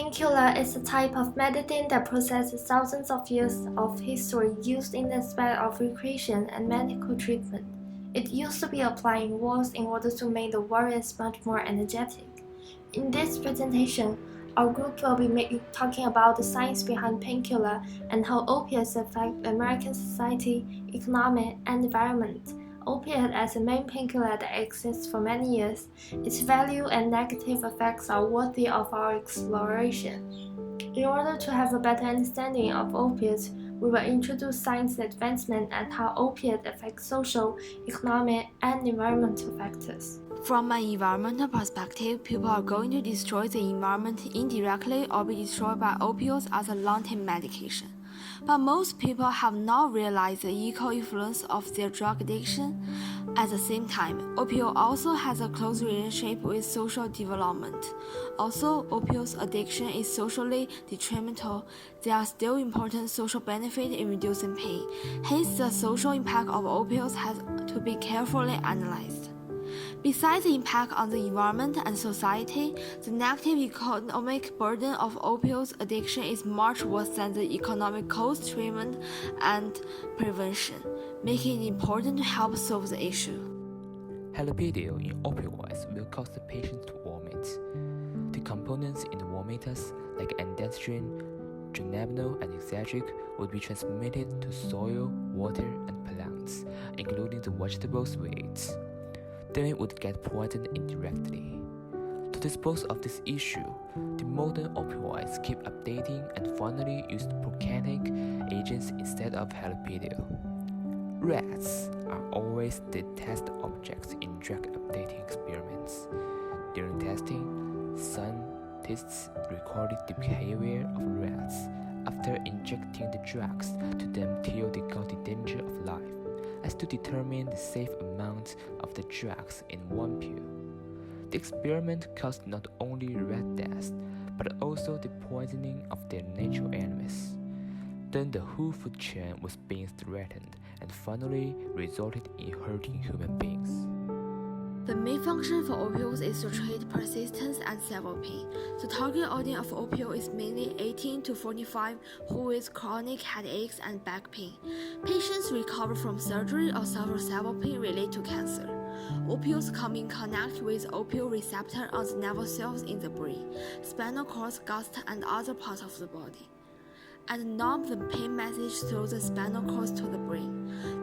Painkiller is a type of medicine that possesses thousands of years of history used in the sphere of recreation and medical treatment. It used to be applied in wars in order to make the warriors much more energetic. In this presentation, our group will be talking about the science behind painkiller and how opiates affect American society, economy, and environment. Opiate as a main painkiller that exists for many years, its value and negative effects are worthy of our exploration. In order to have a better understanding of opiates, we will introduce science advancement and how opiate affects social, economic, and environmental factors. From an environmental perspective, people are going to destroy the environment indirectly or be destroyed by opioids as a long-term medication. But most people have not realized the eco-influence of their drug addiction. At the same time, opioid also has a close relationship with social development. Also, opioid addiction is socially detrimental. There are still important social benefits in reducing pain. Hence, the social impact of opioids has to be carefully analyzed. Besides the impact on the environment and society, the negative economic burden of opioid addiction is much worse than the economic cost, treatment, and prevention, making it important to help solve the issue. Haloperidol in opioids will cause the patient to vomit. The components in the vomitus, like androgen, dronabinol, and exergic, would be transmitted to soil, water, and plants, including the vegetables we eat. Then it would get poisoned indirectly. To dispose of this issue, the modern opioids keep updating and finally use procainic agents instead of haloperidol. Rats are always the test objects in drug updating experiments. During testing, scientists recorded the behavior of rats after injecting the drugs to them till they got the danger of life, as to determine the safe amount of the drugs in one pill. The experiment caused not only rat deaths, but also the poisoning of their natural enemies. Then the whole food chain was being threatened and finally resulted in hurting human beings. The main function for opioids is to treat persistent and severe pain. The target audience of opioid is mainly 18 to 45 who with chronic headaches and back pain. Patients recover from surgery or suffer severe pain related to cancer. Opioids come in contact with opioid receptor on the nerve cells in the brain, spinal cord, gut, and other parts of the body, and numb the pain message through the spinal cord to the brain.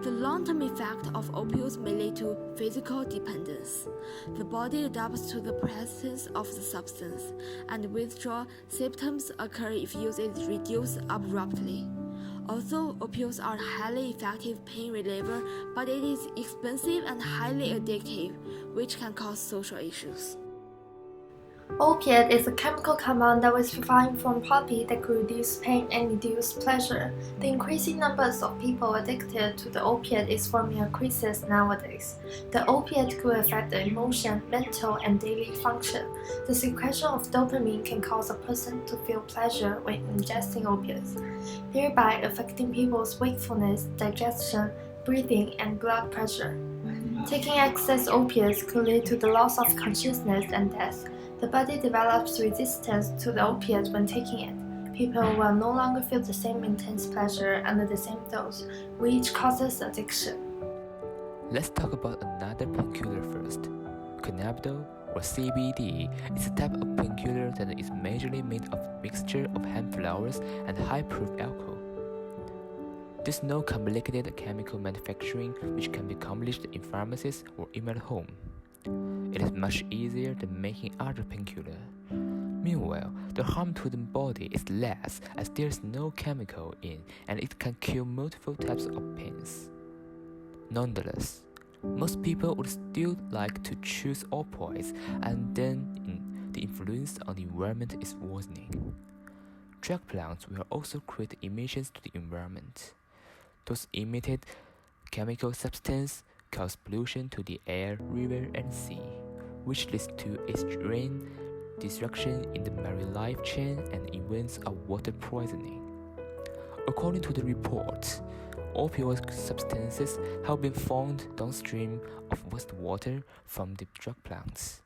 The long-term effect of opioids may lead to physical dependence. The body adapts to the presence of the substance, and withdrawal symptoms occur if use is reduced abruptly. Although opioids are a highly effective pain reliever, but it is expensive and highly addictive, which can cause social issues. Opiate is a chemical compound that was derived from poppy that could reduce pain and induce pleasure. The increasing numbers of people addicted to the opiate is forming a crisis nowadays. The opiate could affect the emotion, mental, and daily function. The secretion of dopamine can cause a person to feel pleasure when ingesting opiates, thereby affecting people's wakefulness, digestion, breathing, and blood pressure. Taking excess opiates could lead to the loss of consciousness and death. The body develops resistance to the opiate when taking it. People will no longer feel the same intense pleasure under the same dose, which causes addiction. Let's talk about another painkiller first. Cannabidol, or CBD, is a type of painkiller that is majorly made of a mixture of hemp flowers and high-proof alcohol. There's no complicated chemical manufacturing which can be accomplished in pharmacies or even at home. It is much easier than making other painkiller. Meanwhile, the harm to the body is less as there is no chemical in and it can cure multiple types of pains. Nonetheless, most people would still like to choose opioids, and then the influence on the environment is worsening. Drug plants will also create emissions to the environment. Those emitted chemical substances cause pollution to the air, river, and sea, which leads to extreme destruction in the marine life chain and events of water poisoning. According to the report, opioid substances have been found downstream of wastewater from the drug plants.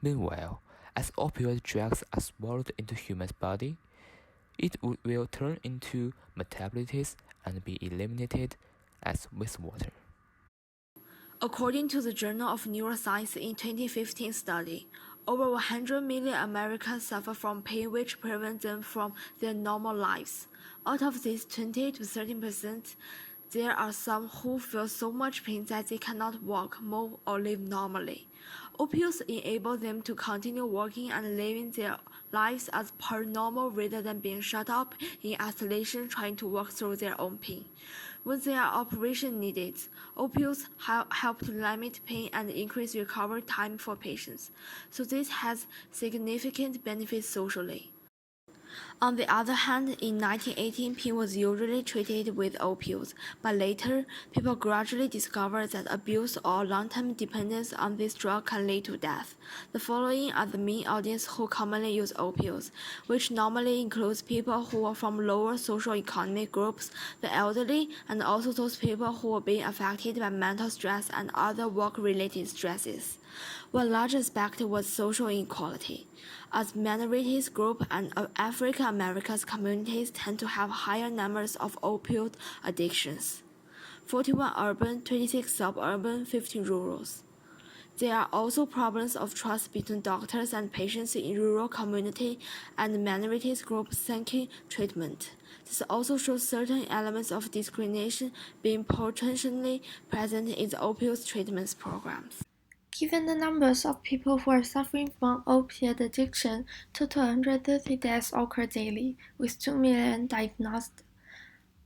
Meanwhile, As opioid drugs are swallowed into human's body, it will turn into metabolites and be eliminated as wastewater. According to the Journal of Neuroscience in 2015 study, over 100 million Americans suffer from pain which prevents them from their normal lives. Out of these 20 to 13%, there are some who feel so much pain that they cannot walk, move, or live normally. Opioids enable them to continue working and living their lives as per normal rather than being shut up in isolation trying to work through their own pain. When there are operations needed, opioids help to limit pain and increase recovery time for patients, so this has significant benefits socially. On the other hand, in 1918, pain was usually treated with opioids, but later, people gradually discovered that abuse or long-term dependence on this drug can lead to death. The following are the main audience who commonly use opioids, which normally includes people who are from lower socio-economic groups, the elderly, and also those people who are being affected by mental stress and other work-related stresses. One large aspect was social inequality, as minorities groups and African American communities tend to have higher numbers of opioid addictions. 41 urban, 26 suburban, 15 rural. There are also problems of trust between doctors and patients in rural community and minorities groups seeking treatment. This also shows certain elements of discrimination being potentially present in the opioid treatment programs. Given the numbers of people who are suffering from opiate addiction, total 130 deaths occur daily, with 2 million diagnosed,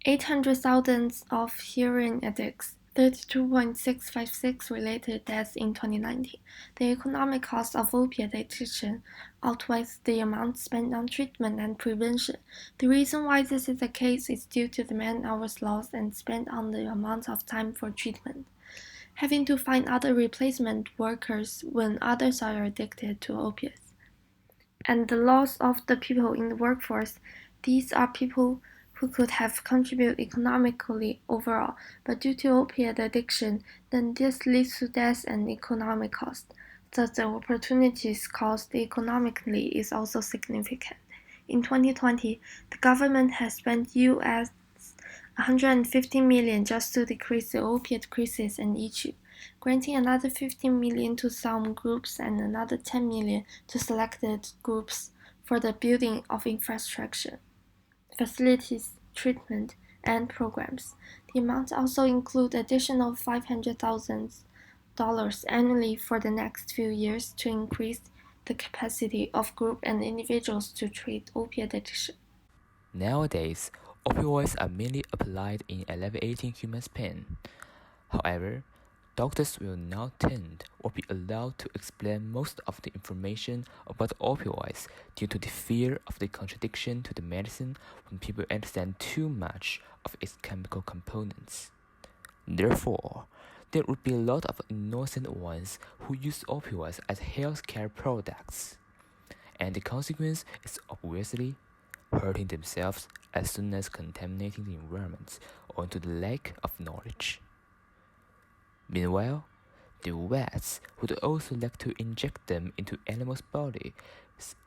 800,000 of heroin addicts, 32.656 related deaths in 2019. The economic cost of opiate addiction outweighs the amount spent on treatment and prevention. The reason why this is the case is due to the man-hours lost and spent on the amount of time for treatment. Having to find other replacement workers when others are addicted to opiates. And the loss of the people in the workforce, these are people who could have contributed economically overall, but due to opiate addiction, then this leads to death and economic cost. Thus, the opportunities cost economically is also significant. In 2020, the government has spent US $150 million just to decrease the opiate crisis and issue, granting another $15 million to some groups and another $10 million to selected groups for the building of infrastructure, facilities, treatment, and programs. The amounts also include additional $500,000 annually for the next few years to increase the capacity of groups and individuals to treat opiate addiction. Nowadays, opioids are mainly applied in alleviating human pain. However, doctors will now tend or be allowed to explain most of the information about opioids due to the fear of the contradiction to the medicine when people understand too much of its chemical components. Therefore, there would be a lot of innocent ones who use opioids as healthcare products. And the consequence is obviously hurting themselves as soon as contaminating the environment owing to the lack of knowledge. Meanwhile, the vets would also like to inject them into animals' bodies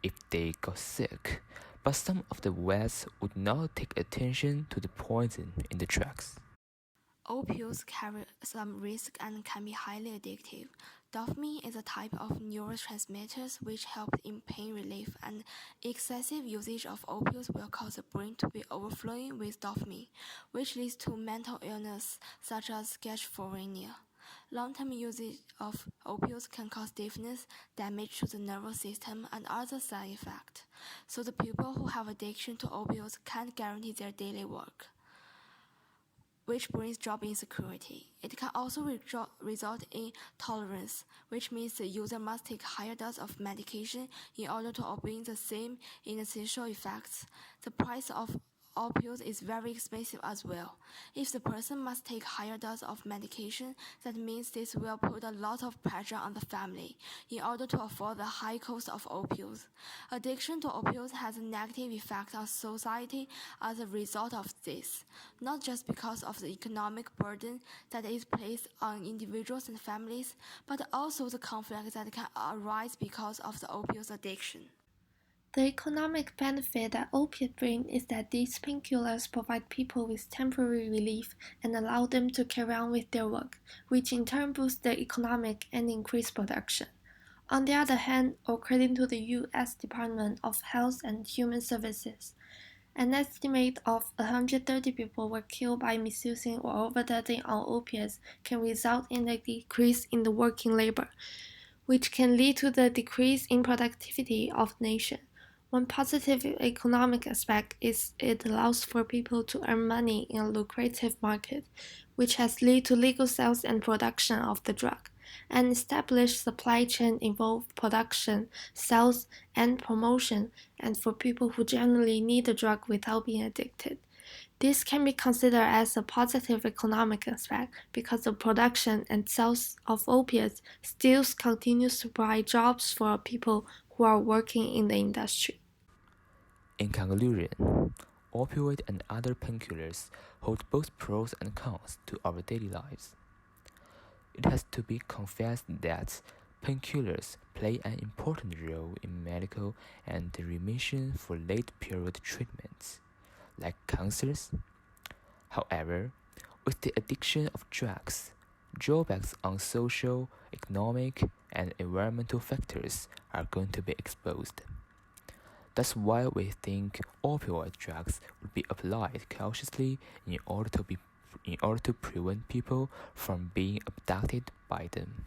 if they got sick, but some of the vets would not take attention to the poison in the drugs. Opioids carry some risk and can be highly addictive. Dopamine is a type of neurotransmitters which help in pain relief, and excessive usage of opioids will cause the brain to be overflowing with dopamine, which leads to mental illness such as schizophrenia. Long-term usage of opioids can cause deafness, damage to the nervous system, and other side effects. So the people who have addiction to opioids can't guarantee their daily work, which brings job insecurity. It can also result in tolerance, which means the user must take higher doses of medication in order to obtain the same initial effects. The price of opioids is very expensive as well. If the person must take higher doses of medication, that means this will put a lot of pressure on the family in order to afford the high cost of opioids. Addiction to opioids has a negative effect on society as a result of this, not just because of the economic burden that is placed on individuals and families, but also the conflict that can arise because of the opioid addiction. The economic benefit that opiates bring is that these painkillers provide people with temporary relief and allow them to carry on with their work, which in turn boosts the economic and increase production. On the other hand, according to the U.S. Department of Health and Human Services, an estimate of 130 people were killed by misusing or overdosing on opiates can result in a decrease in the working labor, which can lead to the decrease in productivity of the nation. One positive economic aspect is it allows for people to earn money in a lucrative market, which has led to legal sales and production of the drug. An established supply chain involves production, sales, and promotion, and for people who generally need the drug without being addicted. This can be considered as a positive economic aspect because the production and sales of opiates still continues to provide jobs for people who are working in the industry. In conclusion, opioid and other painkillers hold both pros and cons to our daily lives. It has to be confessed that painkillers play an important role in medical and remission for late-period treatments, like cancers. However, with the addiction of drugs, drawbacks on social, economic, and environmental factors are going to be exposed. That's why we think opioid drugs would be applied cautiously in order to prevent people from being abducted by them.